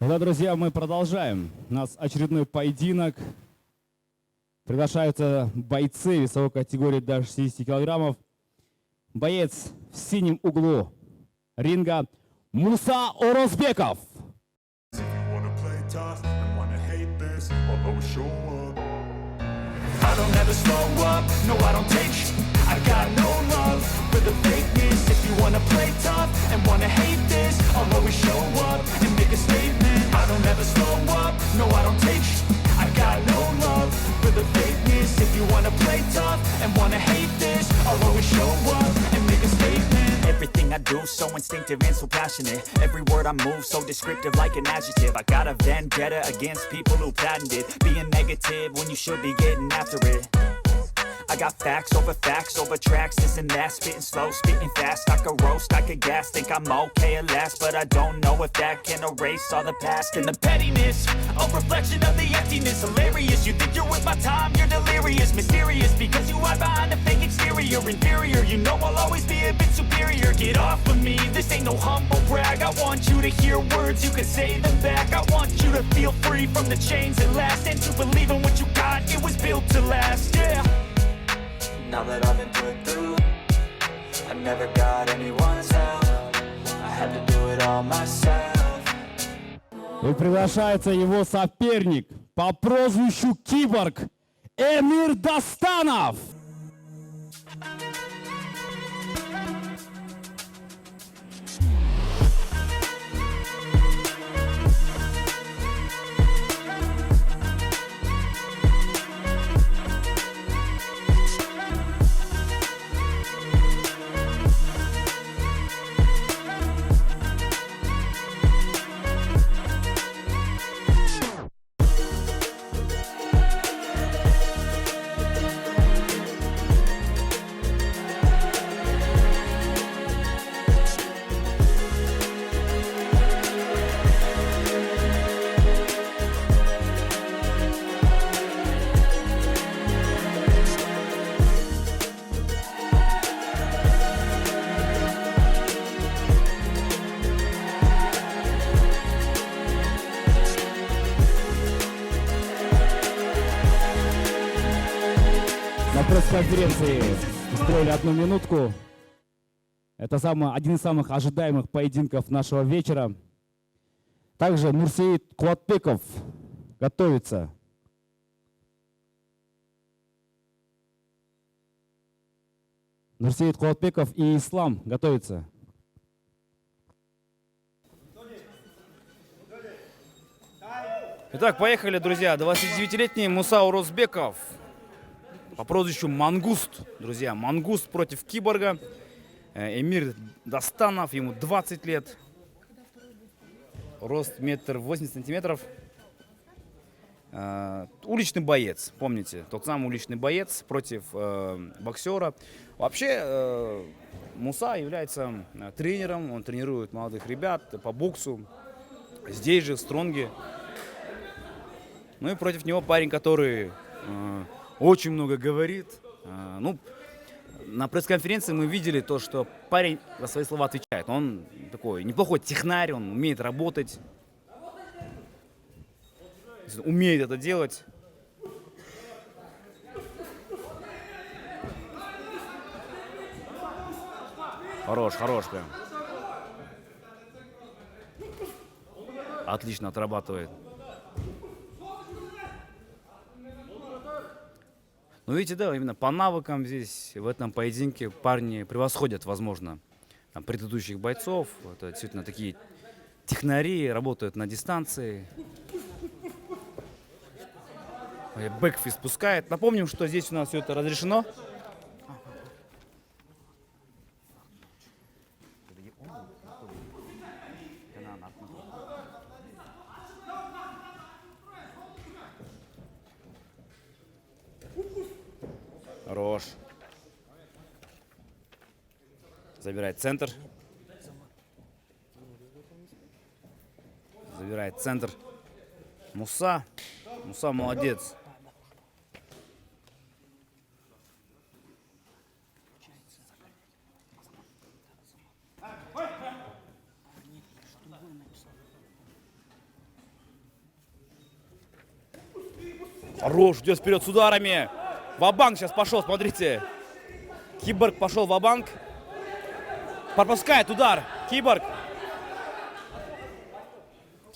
Итак, друзья, мы продолжаем. У нас очередной поединок. Приглашаются бойцы весовой категории до 60 килограммов. Боец в синем углу ринга Муса Орозбеков. I don't ever slow up, no I don't take sh**. I got no love for the fakeness. If you wanna play tough and wanna hate this, I'll always show up and make a statement. I don't ever slow up, no I don't take sh**. I got no love for the fakeness. If you wanna play tough and wanna hate this, I'll always show up and make a statement. Everything I do so instinctive and so passionate. Every word I move so descriptive like an adjective. I got a vendetta against people who patented being negative when you should be getting after it. I got facts over tracks, this and that. Spitting slow, spitting fast. I could roast, I could gas. Think I'm okay at last, but I don't know if that can erase all the past. And the pettiness, a reflection of the emptiness. Hilarious, you think you're with my time, you're delirious. Mysterious, because you hide behind a fake exterior. Inferior, you know I'll always be a bit superior. Get off of me, this ain't no humble brag. I want you to hear words, you can say them back. I want you to feel free from the chains that last, and to believe in what you got, it was built to last, yeah. Now that I've been put through, I never got anyone's help. I had to do it all myself. И приглашается его соперник по прозвищу Киборг Эмир Достанов. На пресс-конференции устроили одну минутку. Это один из самых ожидаемых поединков нашего вечера. Также Нурсеит Куатбеков готовится. Нурсеит Куатбеков и Ислам готовятся. Итак, поехали, друзья. 29-летний Муса Орозбеков по прозвищу Мангуст. Друзья, Мангуст против Киборга. Эмир Достанов, ему 20 лет. Рост 1,80 м. Уличный боец, помните, тот самый уличный боец против боксера. Вообще, Муса является тренером, он тренирует молодых ребят по боксу. Здесь же, в Стронге. Ну и против него парень, который очень много говорит. Ну, на пресс-конференции мы видели то, что парень за свои слова отвечает. Он такой неплохой технарь, он умеет работать, умеет это делать. Хорош прям. Отлично отрабатывает. Ну, видите, да, именно по навыкам здесь, в этом поединке, парни превосходят, возможно, предыдущих бойцов. Это действительно такие технари, работают на дистанции. Бэкфист пускает. Напомним, что здесь у нас все это разрешено. Хорош. Забирает центр. Забирает центр. Муса молодец. Хорош, идет вперед с ударами. Ва-банк сейчас пошел, смотрите. Киборг пошел ва-банк. Пропускает удар. Киборг.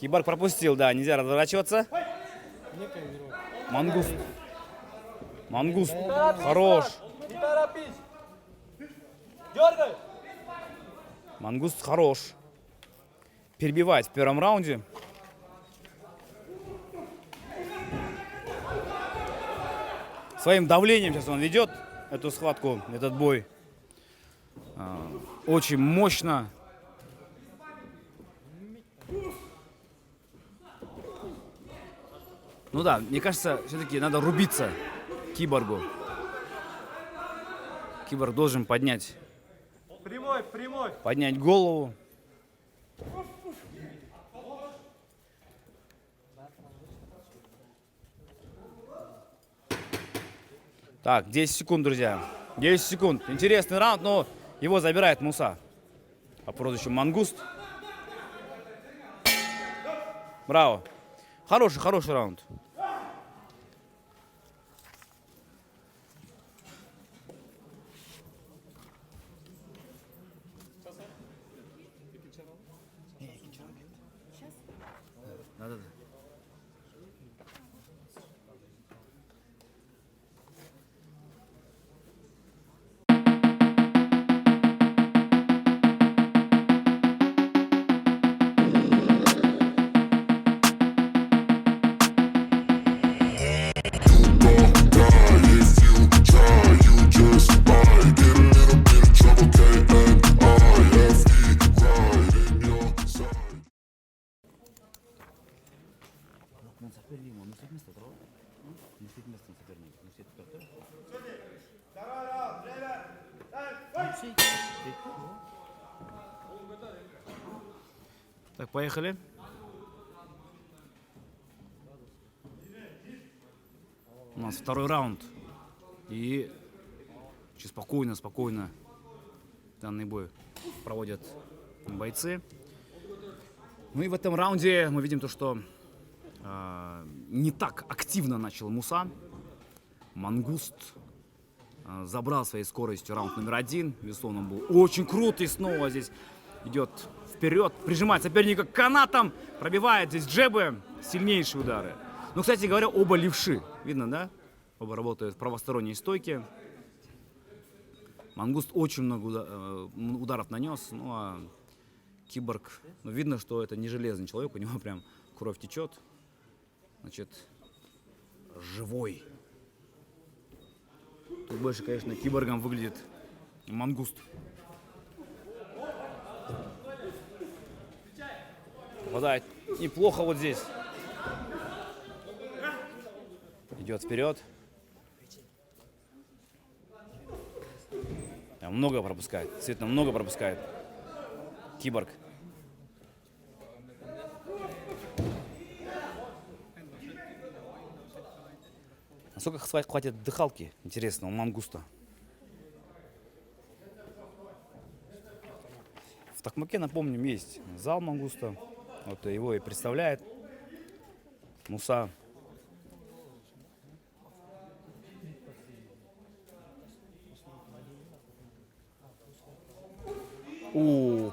Киборг пропустил, да, нельзя разворачиваться. Мангуст. Мангуст. Хорош. Мангуст хорош. Перебивает в первом раунде. Своим давлением сейчас он ведет эту схватку, этот бой. Очень мощно. Ну да, мне кажется, все-таки надо рубиться Киборгу. Киборг должен поднять голову. Так, 10 секунд, друзья. 10 секунд. Интересный раунд, но его забирает Муса. По прозвищу Мангуст. Браво. Хороший раунд. Да-да-да. Так, поехали. У нас второй раунд. И очень спокойно данный бой проводят бойцы. Ну и в этом раунде мы видим то, что не так активно начал Муса. Мангуст забрал своей скоростью раунд номер 1. Весон он был очень крут и снова здесь идет вперед, прижимает соперника к канатам, пробивает здесь джебы, сильнейшие удары. Ну, кстати говоря, оба левши. Видно, да? Оба работают в правосторонней стойке. Мангуст очень много ударов нанес, ну а Киборг, ну, видно, что это не железный человек, у него прям кровь течет. Значит, живой. Тут больше, конечно, Киборгом выглядит Мангуст. Попадает неплохо вот здесь. Идет вперед. Много пропускает. Действительно, много пропускает Киборг. Насколько хватит дыхалки, интересно, у Мангуста? В Токмаке, напомним, есть зал Мангуста. Вот его и представляет Муса.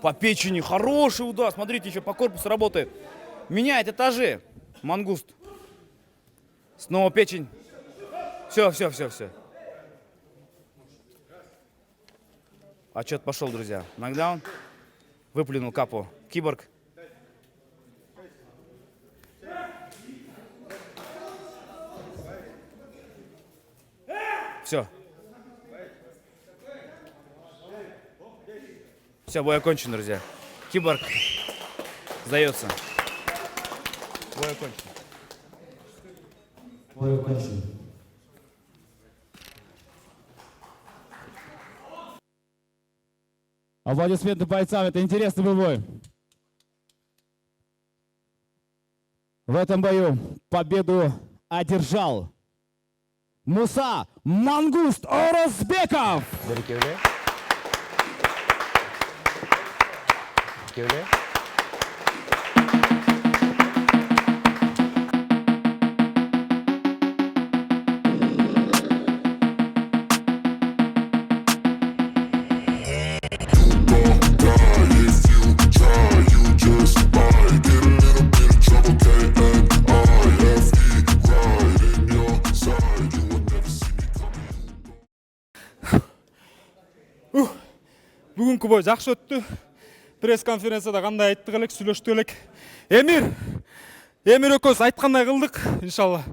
По печени хороший удар. Смотрите, еще по корпусу работает. Меняет этажи. Мангуст. Снова печень. Все. Отчет пошел, друзья. Нокдаун. Выплюнул капу Киборг. Все. Все, бой окончен, друзья. Киборг сдается. Бой окончен. Бой окончен. Аплодисменты бойцам, это интересный был бой. В этом бою победу одержал Муса Мангуст Оразбеков. бой жакшы өттү. Пресс конференцияда кандай айттык элек, сүйлөштүк элек. Эмир экөөбүз айткандай кылдык, иншалла.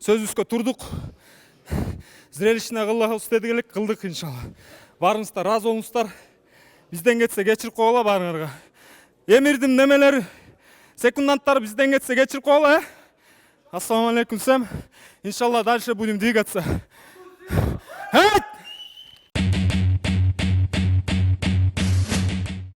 Сөзүбүзгө турдук. Зрелищный кылабыз дедик элек, кылдык иншалла. Барыңыздар разы болуңуздар. Бизден кетсе кечирип койгула баарыңарга. Эмирдин немелери, секунданттары бизден кетсе кечирип койгула, Ассаламу алейкум всем. Иншалла дальше будем двигаться.